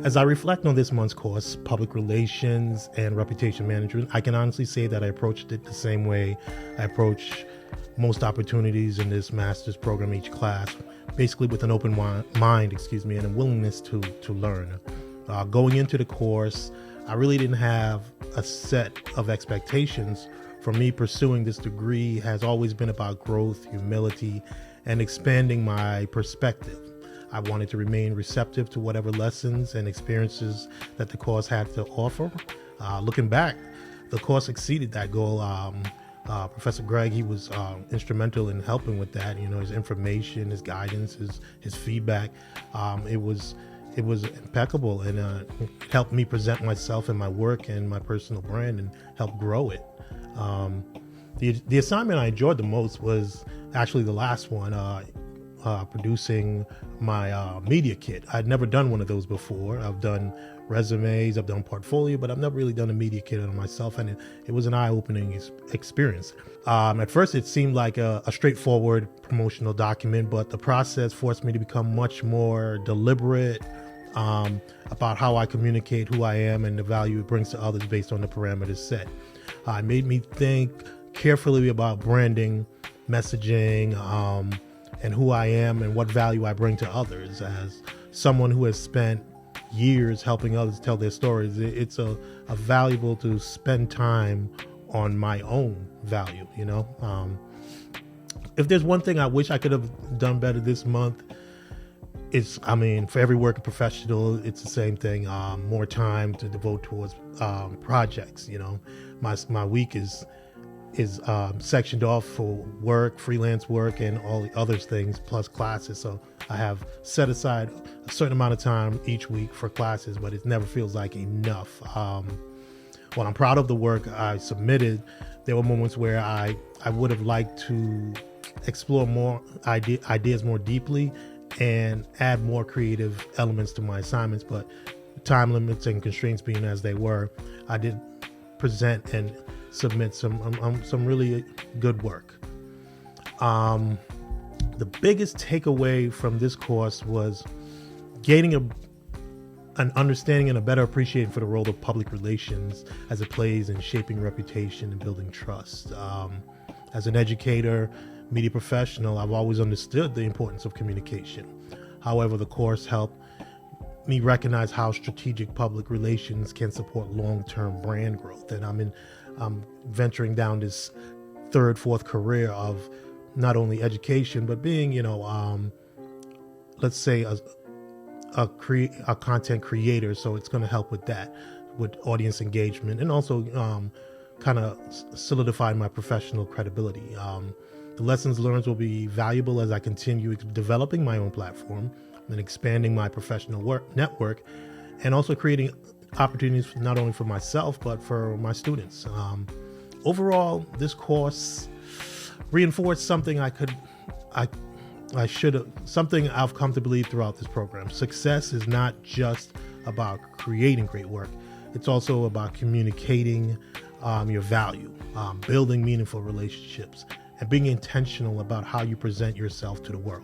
As I reflect on this month's course, Public Relations and Reputation Management, I can honestly say that I approached it the same way I approach most opportunities in this master's program, each class, basically with an open mind, and a willingness to learn. Going into the course, I really didn't have a set of expectations. For me, pursuing this degree has always been about growth, humility, and expanding my perspective. I wanted to remain receptive to whatever lessons and experiences that the course had to offer. Looking back, the course exceeded that goal. Professor Greg, he was instrumental in helping with that. His information, his guidance, his feedback. It was impeccable, and it helped me present myself and my work and my personal brand and help grow it. The assignment I enjoyed the most was actually the last one, producing my media kit. I'd never done one of those before. I've done resumes, I've done portfolio, but I've never really done a media kit on myself, and it was an eye-opening experience. At first, it seemed like a straightforward promotional document, but the process forced me to become much more deliberate about how I communicate who I am and the value it brings to others based on the parameters set. It made me think carefully about branding, messaging, and who I am and what value I bring to others. As someone who has spent years helping others tell their stories, it's a valuable to spend time on my own value. If there's one thing I wish I could have done better this month, for every working professional, it's the same thing. More time to devote towards projects. My week is sectioned off for work, freelance work, and all the other things, plus classes. So I have set aside a certain amount of time each week for classes, but it never feels like enough. While I'm proud of the work I submitted, there were moments where I would have liked to explore more ideas more deeply and add more creative elements to my assignments, but time limits and constraints being as they were, I did present and submit some really good work. The biggest takeaway from this course was gaining an understanding and a better appreciation for the role of public relations as it plays in shaping reputation and building trust. As an educator, media professional, I've always understood the importance of communication. However, the course helped me recognize how strategic public relations can support long-term brand growth. And I'm venturing down this fourth career of not only education, but being, let's say a content creator. So it's going to help with that, with audience engagement, and also kind of solidify my professional credibility. The lessons learned will be valuable as I continue developing my own platform and expanding my professional network, and also creating opportunities not only for myself but for my students. Overall, this course reinforced something something I've come to believe throughout this program. Success is not just about creating great work. It's also about communicating your value, building meaningful relationships, and being intentional about how you present yourself to the world.